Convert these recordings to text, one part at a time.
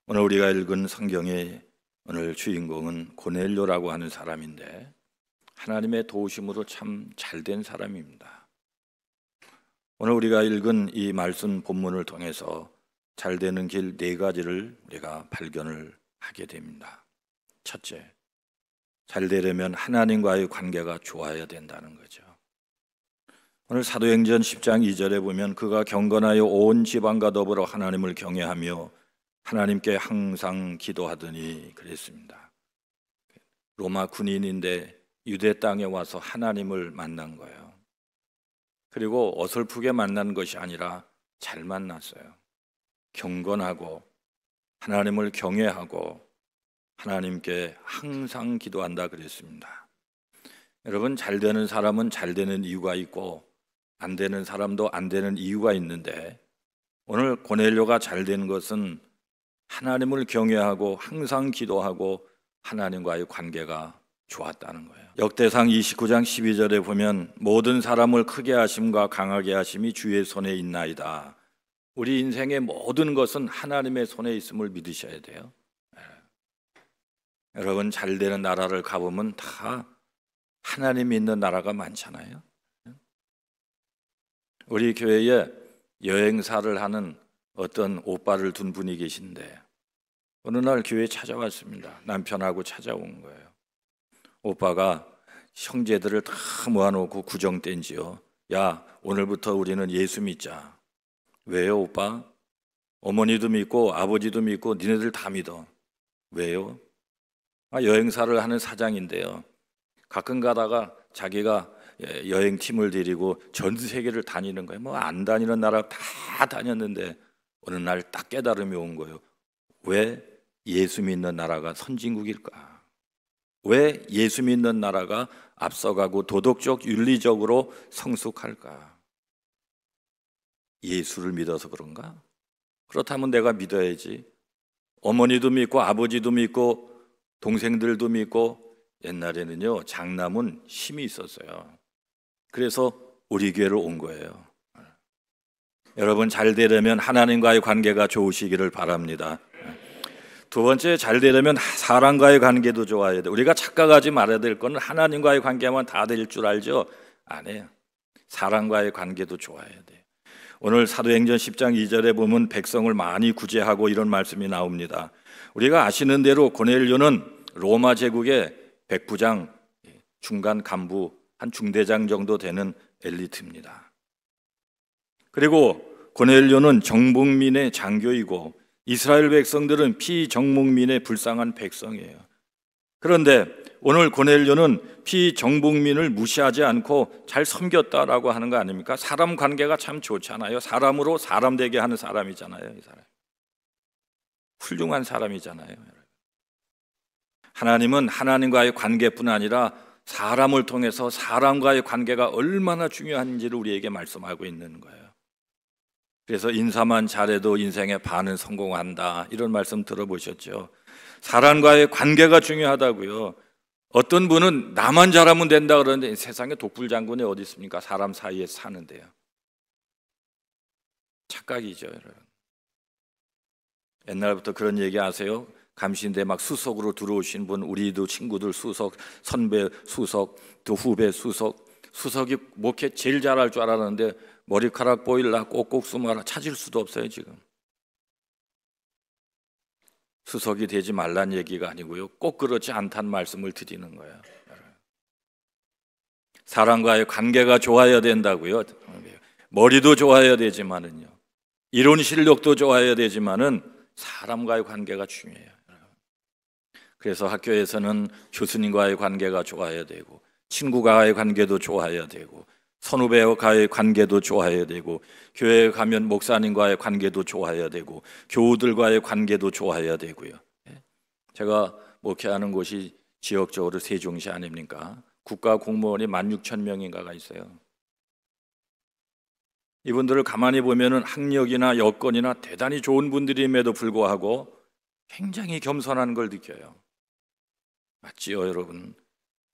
오늘 우리가 읽은 성경의 오늘 주인공은 고넬료라고 하는 사람인데 하나님의 도우심으로 참 잘된 사람입니다. 오늘 우리가 읽은 이 말씀 본문을 통해서 잘되는 길 네 가지를 우리가 발견을 하게 됩니다. 첫째, 잘되려면 하나님과의 관계가 좋아야 된다는 거죠. 오늘 사도행전 10장 2절에 보면 그가 경건하여 온 지방과 더불어 하나님을 경외하며 하나님께 항상 기도하더니 그랬습니다. 로마 군인인데 유대 땅에 와서 하나님을 만난 거예요. 그리고 어설프게 만난 것이 아니라 잘 만났어요. 경건하고 하나님을 경외하고 하나님께 항상 기도한다 그랬습니다. 여러분, 잘 되는 사람은 잘 되는 이유가 있고 안 되는 사람도 안 되는 이유가 있는데 오늘 고넬료가 잘 되는 것은 하나님을 경외하고 항상 기도하고 하나님과의 관계가 좋았다는 거예요. 역대상 29장 12절에 보면 모든 사람을 크게 하심과 강하게 하심이 주의 손에 있나이다. 우리 인생의 모든 것은 하나님의 손에 있음을 믿으셔야 돼요. 여러분, 잘 되는 나라를 가보면 다 하나님이 있는 나라가 많잖아요. 우리 교회에 여행사를 하는 어떤 오빠를 둔 분이 계신데 어느 날 교회에 찾아왔습니다. 남편하고 찾아온 거예요. 오빠가 형제들을 다 모아놓고 구정댄지요. 야, 오늘부터 우리는 예수 믿자. 왜요, 오빠? 어머니도 믿고 아버지도 믿고 니네들 다 믿어. 왜요? 여행사를 하는 사장인데요. 가끔 가다가 자기가 여행팀을 데리고 전 세계를 다니는 거예요. 뭐 안 다니는 나라 다 다녔는데 어느 날 딱 깨달음이 온 거예요. 왜 예수 믿는 나라가 선진국일까? 왜 예수 믿는 나라가 앞서가고 도덕적 윤리적으로 성숙할까? 예수를 믿어서 그런가? 그렇다면 내가 믿어야지. 어머니도 믿고 아버지도 믿고 동생들도 믿고. 옛날에는요, 장남은 힘이 있었어요. 그래서 우리 교회로 온 거예요. 여러분, 잘 되려면 하나님과의 관계가 좋으시기를 바랍니다. 두 번째, 잘 되려면 사람과의 관계도 좋아야 돼. 우리가 착각하지 말아야 될 건 하나님과의 관계만 다 될 줄 알죠? 아니에요. 사람과의 관계도 좋아야 돼. 오늘 사도행전 10장 2절에 보면 백성을 많이 구제하고 이런 말씀이 나옵니다. 우리가 아시는 대로 고넬료는 로마 제국의 백부장, 중간 간부, 한 중대장 정도 되는 엘리트입니다. 그리고 고넬료는 정복민의 장교이고 이스라엘 백성들은 피정복민의 불쌍한 백성이에요. 그런데 오늘 고넬료는 피정복민을 무시하지 않고 잘 섬겼다라고 하는 거 아닙니까? 사람 관계가 참 좋잖아요. 사람으로 사람 되게 하는 사람이잖아요. 이 사람 훌륭한 사람이잖아요. 하나님은 하나님과의 관계뿐 아니라 사람을 통해서 사람과의 관계가 얼마나 중요한지를 우리에게 말씀하고 있는 거예요. 그래서 인사만 잘해도 인생의 반은 성공한다, 이런 말씀 들어보셨죠? 사람과의 관계가 중요하다고요. 어떤 분은 나만 잘하면 된다 그러는데 세상에 독불장군이 어디 있습니까? 사람 사이에 사는데요. 착각이죠, 여러분. 옛날부터 그런 얘기 아세요? 감시인데 막 수석으로 들어오신 분, 우리도 친구들 수석, 선배 수석, 또 후배 수석, 수석이 목회 제일 잘할 줄 알았는데 머리카락 보일라 꼭꼭 숨어라 찾을 수도 없어요. 지금 수석이 되지 말란 얘기가 아니고요, 꼭 그렇지 않다는 말씀을 드리는 거예요. 사람과의 관계가 좋아야 된다고요. 머리도 좋아야 되지만은요, 이론 실력도 좋아야 되지만은 사람과의 관계가 중요해요. 그래서 학교에서는 교수님과의 관계가 좋아야 되고, 친구와의 관계도 좋아야 되고, 선후배와의 관계도 좋아야 되고, 교회에 가면 목사님과의 관계도 좋아야 되고, 교우들과의 관계도 좋아야 되고요. 제가 목회하는 곳이 지역적으로 세종시 아닙니까? 국가 공무원이 16,000명인가가 있어요. 이분들을 가만히 보면은 학력이나 여건이나 대단히 좋은 분들임에도 불구하고 굉장히 겸손한 걸 느껴요. 맞지요, 여러분?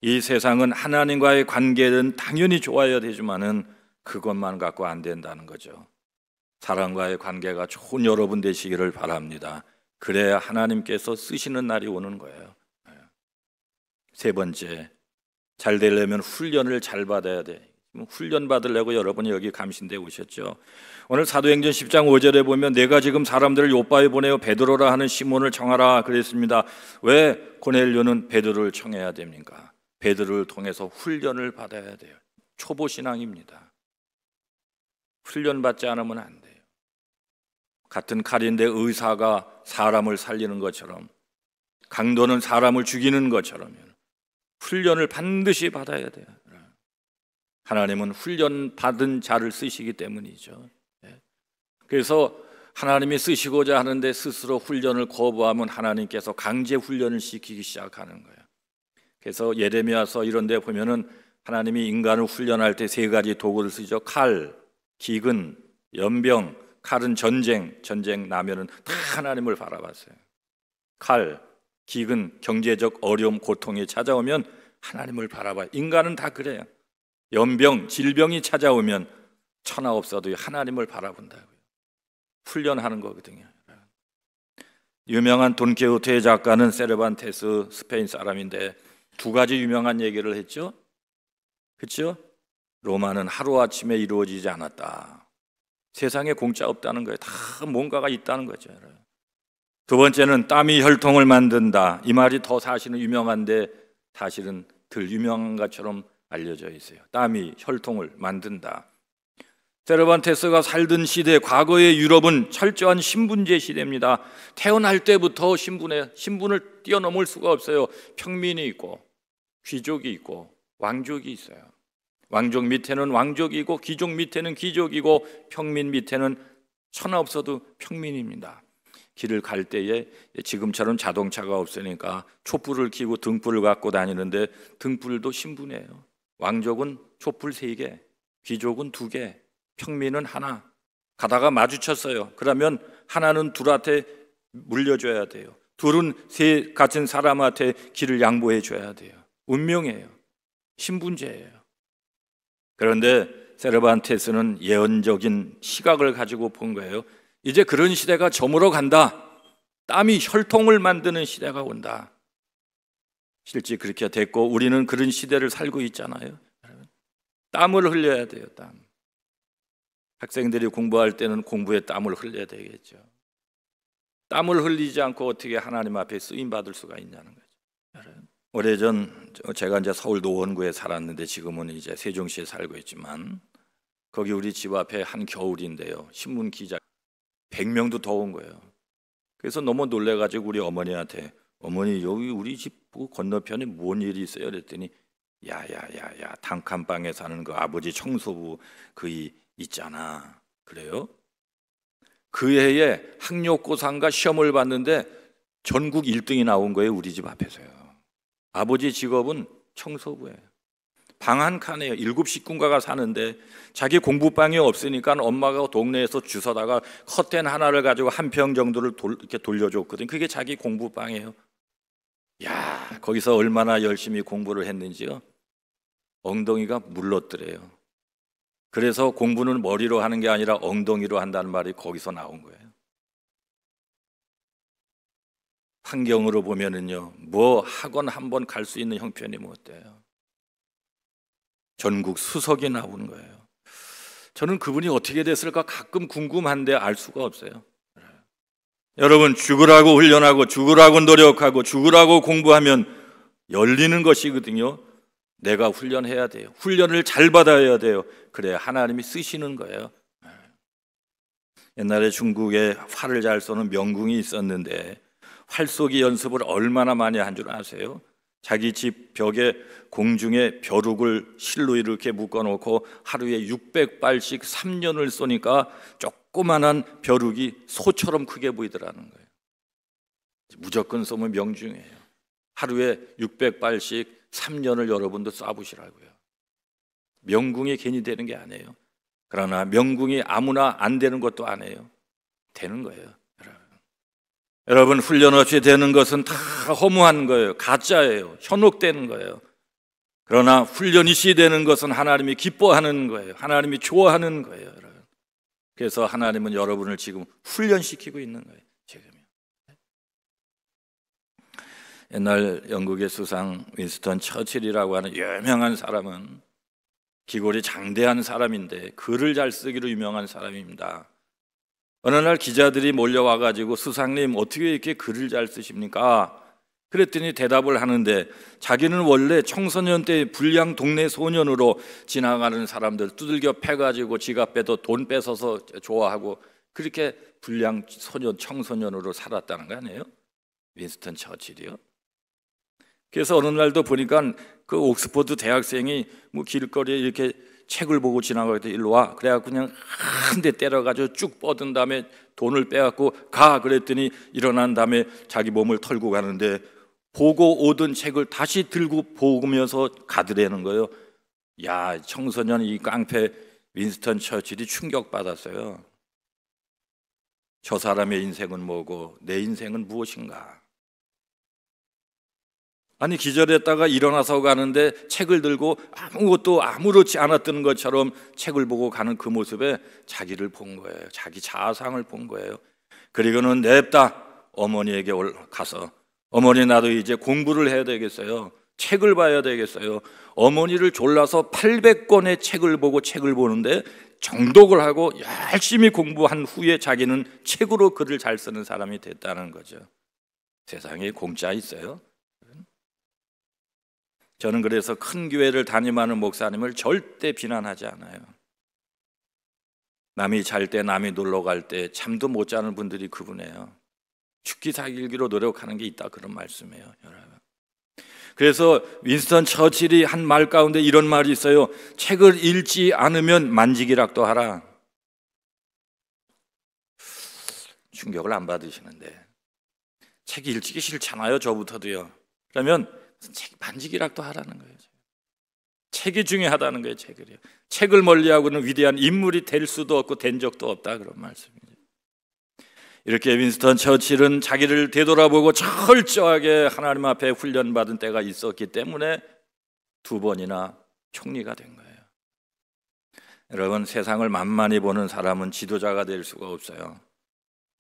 이 세상은 하나님과의 관계는 당연히 좋아야 되지만은 그것만 갖고 안 된다는 거죠. 사람과의 관계가 좋은 여러분 되시기를 바랍니다. 그래야 하나님께서 쓰시는 날이 오는 거예요. 세 번째, 잘 되려면 훈련을 잘 받아야 돼. 훈련 받으려고 여러분이 여기 감신대 오셨죠. 오늘 사도행전 10장 5절에 보면 내가 지금 사람들을 요바에 보내어 베드로라 하는 시몬을 청하라 그랬습니다. 왜 고넬료는 베드로를 청해야 됩니까? 베드로를 통해서 훈련을 받아야 돼요. 초보 신앙입니다. 훈련 받지 않으면 안 돼요. 같은 칼인데 의사가 사람을 살리는 것처럼, 강도는 사람을 죽이는 것처럼 훈련을 반드시 받아야 돼요. 하나님은 훈련 받은 자를 쓰시기 때문이죠. 그래서 하나님이 쓰시고자 하는데 스스로 훈련을 거부하면 하나님께서 강제 훈련을 시키기 시작하는 거예요. 그래서 예레미야서 이런 데 보면은 하나님이 인간을 훈련할 때 세 가지 도구를 쓰죠. 칼, 기근, 연병. 칼은 전쟁 나면은 다 하나님을 바라봤어요. 칼, 기근, 경제적 어려움, 고통이 찾아오면 하나님을 바라봐요. 인간은 다 그래요. 연병, 질병이 찾아오면 천하 없어도 하나님을 바라본다고요. 훈련하는 거거든요. 유명한 돈키호테의 작가는 세르반테스, 스페인 사람인데 두 가지 유명한 얘기를 했죠. 그렇죠? 로마는 하루아침에 이루어지지 않았다. 세상에 공짜 없다는 거예요. 다 뭔가가 있다는 거죠. 두 번째는 땀이 혈통을 만든다. 이 말이 더 사실은 유명한데 사실은 덜 유명한 것처럼 알려져 있어요. 땀이 혈통을 만든다. 세르반테스가 살던 시대, 과거의 유럽은 철저한 신분제 시대입니다. 태어날 때부터 신분을 뛰어넘을 수가 없어요. 평민이 있고 귀족이 있고 왕족이 있어요. 왕족 밑에는 왕족이고 귀족 밑에는 귀족이고 평민 밑에는 천하 없어도 평민입니다. 길을 갈 때에 지금처럼 자동차가 없으니까 촛불을 켜고 등불을 갖고 다니는데 등불도 신분이에요. 왕족은 촛불 3개, 귀족은 2개, 평민은 하나. 가다가 마주쳤어요. 그러면 하나는 둘한테 물려줘야 돼요. 둘은 세 같은 사람한테 길을 양보해 줘야 돼요. 운명이에요. 신분제예요. 그런데 세르반테스는 예언적인 시각을 가지고 본 거예요. 이제 그런 시대가 저물어 간다. 땀이 혈통을 만드는 시대가 온다. 실제 그렇게 됐고 우리는 그런 시대를 살고 있잖아요. 땀을 흘려야 돼요. 땀. 학생들이 공부할 때는 공부에 땀을 흘려야 되겠죠. 땀을 흘리지 않고 어떻게 하나님 앞에 쓰임 받을 수가 있냐는 거죠. 오래전 제가 이제 서울 노원구에 살았는데 지금은 이제 세종시에 살고 있지만 거기 우리 집 앞에 한 겨울인데요. 신문 기자 100명도 더 온 거예요. 그래서 너무 놀래가지고 우리 어머니한테 어머니 여기 우리 집 건너편에 뭔 일이 있어요? 그랬더니 야야야야 단칸방에 사는 그 아버지 청소부 그 있잖아. 그래요? 그 해에 학력고사인가 시험을 봤는데 전국 1등이 나온 거예요. 우리 집 앞에서요. 아버지 직업은 청소부예요. 방 한 칸에요. 7식구가가 사는데 자기 공부방이 없으니까 엄마가 동네에서 주워다가 커튼 하나를 가지고 한 평 정도를 이렇게 돌려줬거든요. 그게 자기 공부방이에요. 야, 거기서 얼마나 열심히 공부를 했는지요. 엉덩이가 물렀더래요. 그래서 공부는 머리로 하는 게 아니라 엉덩이로 한다는 말이 거기서 나온 거예요. 환경으로 보면은요, 뭐 학원 한번 갈 수 있는 형편이 뭐 어때요? 전국 수석이 나오는 거예요. 저는 그분이 어떻게 됐을까 가끔 궁금한데 알 수가 없어요. 여러분, 죽으라고 훈련하고 죽으라고 노력하고 죽으라고 공부하면 열리는 것이거든요. 내가 훈련해야 돼요. 훈련을 잘 받아야 돼요. 그래야 하나님이 쓰시는 거예요. 옛날에 중국에 활을 잘 쏘는 명궁이 있었는데 활쏘기 연습을 얼마나 많이 한 줄 아세요? 자기 집 벽에 공중에 벼룩을 실로 이렇게 묶어놓고 하루에 600발씩 3년을 쏘니까 조그만한 벼룩이 소처럼 크게 보이더라는 거예요. 무조건 쏘면 명중이에요. 하루에 600발씩 3년을 여러분도 쏴보시라고요. 명궁이 괜히 되는 게 아니에요. 그러나 명궁이 아무나 안 되는 것도 아니에요. 되는 거예요. 여러분, 훈련 없이 되는 것은 다 허무한 거예요. 가짜예요. 현혹되는 거예요. 그러나 훈련이 시 되는 것은 하나님이 기뻐하는 거예요. 하나님이 좋아하는 거예요. 여러분. 그래서 하나님은 여러분을 지금 훈련시키고 있는 거예요. 지금요. 옛날 영국의 수상 윈스턴 처칠이라고 하는 유명한 사람은 기골이 장대한 사람인데 글을 잘 쓰기로 유명한 사람입니다. 어느 날 기자들이 몰려와가지고 수상님 어떻게 이렇게 글을 잘 쓰십니까? 그랬더니 대답을 하는데 자기는 원래 청소년 때 불량 동네 소년으로 지나가는 사람들 두들겨 패가지고 지갑 빼도 돈 뺏어서 좋아하고 그렇게 불량 소년 청소년으로 살았다는 거 아니에요? 윈스턴 처칠이요. 그래서 어느 날도 보니까 그 옥스퍼드 대학생이 뭐 길거리에 이렇게 책을 보고 지나갈 때 일로 와 그래갖고 그냥 한 대 때려가지고 쭉 뻗은 다음에 돈을 빼갖고 가 그랬더니 일어난 다음에 자기 몸을 털고 가는데 보고 오던 책을 다시 들고 보면서 가더라는 거예요. 야, 청소년 이 깡패 윈스턴 처칠이 충격받았어요. 저 사람의 인생은 뭐고 내 인생은 무엇인가? 아니 기절했다가 일어나서 가는데 책을 들고 아무것도 아무렇지 않았던 것처럼 책을 보고 가는 그 모습에 자기를 본 거예요. 자기 자아상을 본 거예요. 그리고는 냅다 어머니에게 가서 어머니 나도 이제 공부를 해야 되겠어요. 책을 봐야 되겠어요. 어머니를 졸라서 800권의 책을 보고 책을 보는데 정독을 하고 열심히 공부한 후에 자기는 책으로 글을 잘 쓰는 사람이 됐다는 거죠. 세상에 공짜 있어요? 저는 그래서 큰 교회를 담임하는 목사님을 절대 비난하지 않아요. 남이 잘 때 남이 놀러 갈 때 잠도 못 자는 분들이 그분이에요. 죽기 살기로 노력하는 게 있다 그런 말씀이에요, 여러분. 그래서 윈스턴 처칠이 한 말 가운데 이런 말이 있어요. 책을 읽지 않으면 만지기락도 하라. 충격을 안 받으시는데 책 읽기 싫잖아요, 저부터도요. 그러면 책 만지기락도 하라는 거예요. 책이 중요하다는 거예요. 책을 멀리하고는 위대한 인물이 될 수도 없고 된 적도 없다 그런 말씀이죠. 이렇게 윈스턴 처칠은 자기를 되돌아보고 철저하게 하나님 앞에 훈련받은 때가 있었기 때문에 2번이나 총리가 된 거예요. 여러분, 세상을 만만히 보는 사람은 지도자가 될 수가 없어요.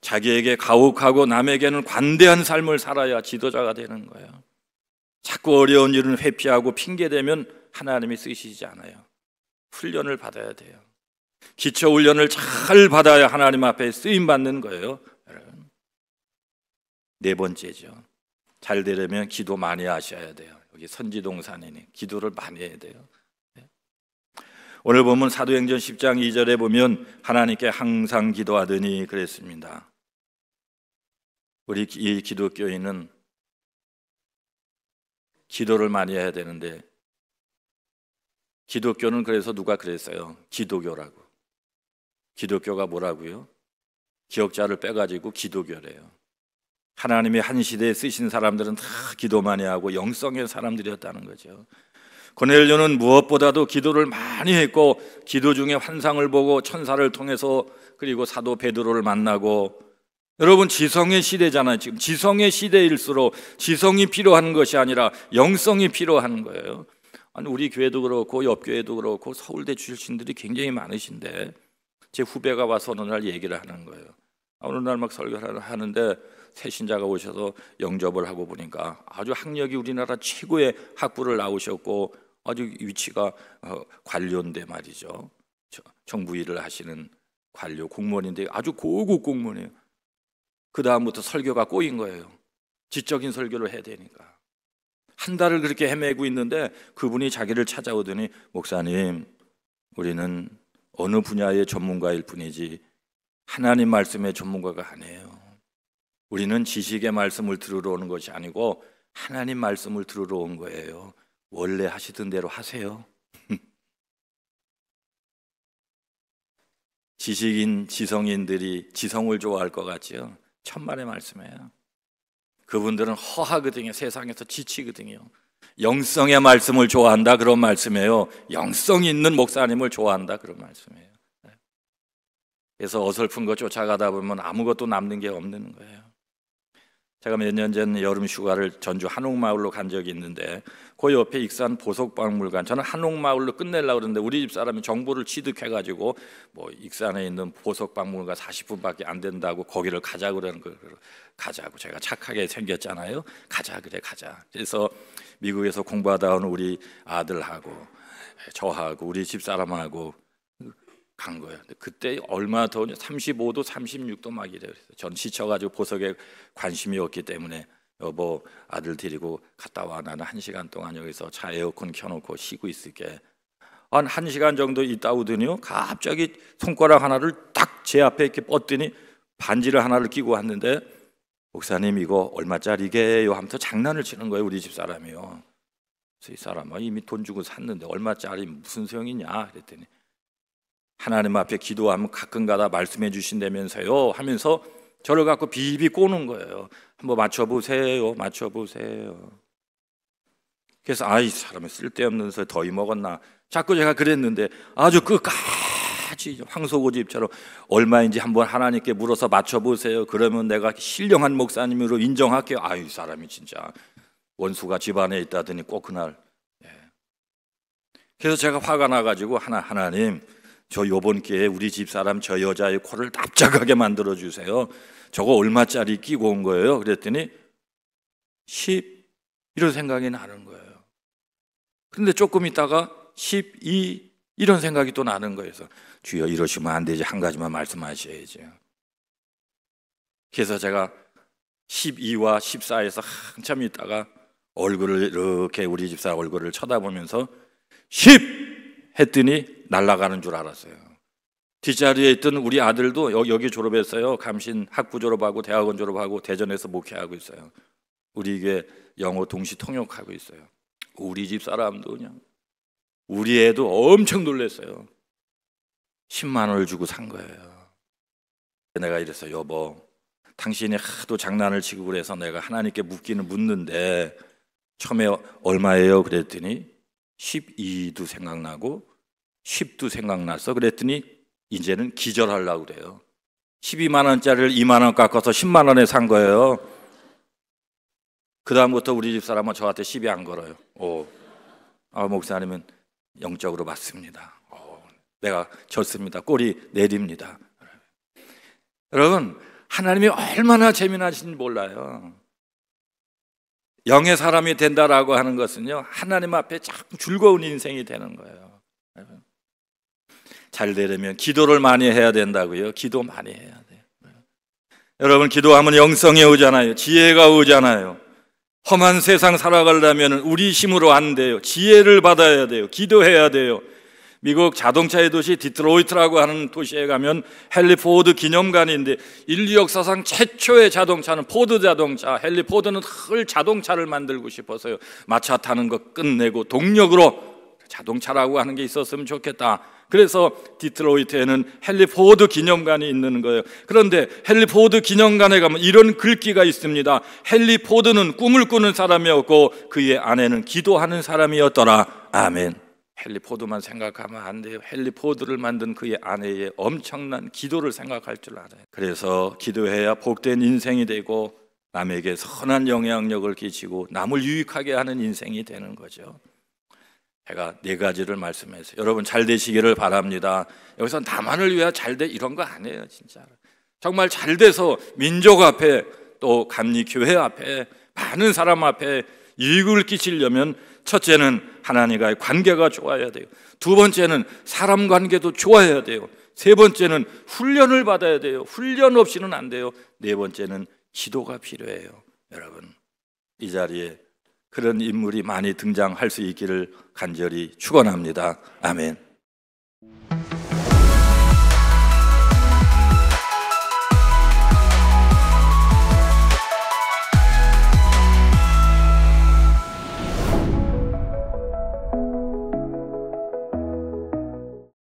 자기에게 가혹하고 남에게는 관대한 삶을 살아야 지도자가 되는 거예요. 자꾸 어려운 일은 회피하고 핑계대면 하나님이 쓰시지 않아요. 훈련을 받아야 돼요. 기초 훈련을 잘 받아야 하나님 앞에 쓰임 받는 거예요. 여러분. 4번째죠. 잘 되려면 기도 많이 하셔야 돼요. 여기 선지동산이니 기도를 많이 해야 돼요. 오늘 보면 사도행전 10장 2절에 보면 하나님께 항상 기도하더니 그랬습니다. 우리 이 기독교인은 기도를 많이 해야 되는데 기독교는 그래서 누가 그랬어요? 기도교라고. 기독교가 뭐라고요? 기억자를 빼가지고 기도교래요. 하나님이 한 시대에 쓰신 사람들은 다 기도 많이 하고 영성의 사람들이었다는 거죠. 고넬료는 무엇보다도 기도를 많이 했고 기도 중에 환상을 보고 천사를 통해서 그리고 사도 베드로를 만나고 여러분 지성의 시대잖아요. 지금 지성의 시대일수록 지성이 필요한 것이 아니라 영성이 필요한 거예요. 아니 우리 교회도 그렇고 옆 교회도 그렇고 서울대 출신들이 굉장히 많으신데 제 후배가 와서 어느 날 얘기를 하는 거예요. 어느 날 막 설교를 하는데 새 신자가 오셔서 영접을 하고 보니까 아주 학력이 우리나라 최고의 학부를 나오셨고 아주 위치가 관료인데 말이죠. 정부 일을 하시는 관료 공무원인데 아주 고급 공무원이에요. 그 다음부터 설교가 꼬인 거예요. 지적인 설교를 해야 되니까. 한 달을 그렇게 헤매고 있는데 그분이 자기를 찾아오더니 목사님, 우리는 어느 분야의 전문가일 뿐이지 하나님 말씀의 전문가가 아니에요. 우리는 지식의 말씀을 들으러 오는 것이 아니고 하나님 말씀을 들으러 온 거예요. 원래 하시던 대로 하세요. 지식인, 지성인들이 지성을 좋아할 것 같지요? 천만의 말씀이에요. 그분들은 허하거든요. 세상에서 지치거든요. 영성의 말씀을 좋아한다 그런 말씀이에요. 영성 있는 목사님을 좋아한다 그런 말씀이에요. 그래서 어설픈 거 쫓아가다 보면 아무것도 남는 게 없는 거예요. 제가 몇 년 전 여름 휴가를 전주 한옥마을로 간 적이 있는데 그 옆에 익산 보석박물관, 저는 한옥마을로 끝내려고 그러는데 우리 집 사람이 정보를 취득해가지고 뭐 익산에 있는 보석박물관 40분밖에 안 된다고 거기를 가자 그러는 거예요. 가자고, 제가 착하게 생겼잖아요. 가자, 그래 가자. 그래서 미국에서 공부하다 온 우리 아들하고 저하고 우리 집 사람하고 간 거예요. 그때 얼마 더우냐, 35도 36도 막 이래요. 전 지쳐가지고 보석에 관심이 없기 때문에 여보 아들 데리고 갔다 와, 나는 1시간 동안 여기서 차 에어컨 켜놓고 쉬고 있을게. 한 1시간 정도 있다 오더니요, 갑자기 손가락 하나를 딱 제 앞에 이렇게 뻗더니 반지를 하나를 끼고 왔는데, 목사님 이거 얼마짜리게요? 하면서 장난을 치는 거예요, 우리 집 사람이요. 그래서 이 사람은 이미 돈 주고 샀는데 얼마짜리 무슨 소용이냐 그랬더니, 하나님 앞에 기도하면 가끔가다 말씀해 주신다면서요 하면서 저를 갖고 비비 꼬는 거예요. 한번 맞춰보세요, 맞춰보세요. 그래서 이 사람은 쓸데없는 소리 더위 먹었나, 자꾸 제가 그랬는데 아주 끝까지 황소고집처럼 얼마인지 한번 하나님께 물어서 맞춰보세요. 그러면 내가 신령한 목사님으로 인정할게요. 이 사람이 진짜 원수가 집안에 있다더니 꼭 그날. 그래서 제가 화가 나가지고 하나님, 저 요번 기회에 우리 집사람 저 여자의 코를 납작하게 만들어 주세요. 저거 얼마짜리 끼고 온 거예요? 그랬더니 10 이런 생각이 나는 거예요. 그런데 조금 있다가 12 이런 생각이 또 나는 거예요. 그래서 주여 이러시면 안 되지, 한 가지만 말씀하셔야죠. 그래서 제가 12와 14에서 한참 있다가 얼굴을 이렇게 우리 집사 얼굴을 쳐다보면서 10 했더니 날아가는 줄 알았어요. 뒷자리에 있던 우리 아들도 여기 졸업했어요. 감신 학부 졸업하고 대학원 졸업하고 대전에서 목회하고 있어요. 우리 교회 영어 동시 통역하고 있어요. 우리 집 사람도 그냥, 우리 애도 엄청 놀랐어요. 10만 원을 주고 산 거예요. 내가 이랬어요. 여보, 당신이 하도 장난을 치고 그래서 내가 하나님께 묻기는 묻는데 처음에 얼마예요? 그랬더니 12도 생각나고 10도 생각났어. 그랬더니 이제는 기절하려고 그래요. 12만 원짜리를 2만 원 깎아서 10만 원에 산 거예요. 그 다음부터 우리 집 사람은 저한테 시비 안 걸어요. 목사님은 영적으로 맞습니다. 내가 졌습니다. 꼬리 내립니다. 여러분, 하나님이 얼마나 재미나신지 몰라요. 영의 사람이 된다라고 하는 것은요, 하나님 앞에 자꾸 즐거운 인생이 되는 거예요. 잘 되려면 기도를 많이 해야 된다고요. 기도 많이 해야 돼요. 여러분, 기도하면 영성이 오잖아요. 지혜가 오잖아요. 험한 세상 살아가려면 우리 힘으로 안 돼요. 지혜를 받아야 돼요. 기도해야 돼요. 미국 자동차의 도시 디트로이트라고 하는 도시에 가면 헨리 포드 기념관인데, 인류 역사상 최초의 자동차는 포드 자동차. 헨리 포드는 늘 자동차를 만들고 싶어서요, 마차 타는 거 끝내고 동력으로 자동차라고 하는 게 있었으면 좋겠다. 그래서 디트로이트에는 헨리 포드 기념관이 있는 거예요. 그런데 헨리 포드 기념관에 가면 이런 글귀가 있습니다. 헨리 포드는 꿈을 꾸는 사람이었고 그의 아내는 기도하는 사람이었더라. 아멘. 헨리 포드만 생각하면 안 돼요. 헨리 포드를 만든 그의 아내의 엄청난 기도를 생각할 줄 알아요. 그래서 기도해야 복된 인생이 되고 남에게 선한 영향력을 끼치고 남을 유익하게 하는 인생이 되는 거죠. 제가 4가지를 말씀했어요. 여러분 잘 되시기를 바랍니다. 여기서 나만을 위해 잘 돼 이런 거 아니에요. 진짜 정말 잘 돼서 민족 앞에 또 감리교회 앞에 많은 사람 앞에 이익을 끼치려면 첫째는 하나님과의 관계가 좋아야 돼요. 두 번째는 사람 관계도 좋아야 돼요. 세 번째는 훈련을 받아야 돼요. 훈련 없이는 안 돼요. 네 번째는 기도가 필요해요. 여러분, 이 자리에 그런 인물이 많이 등장할 수 있기를 간절히 축원합니다. 아멘.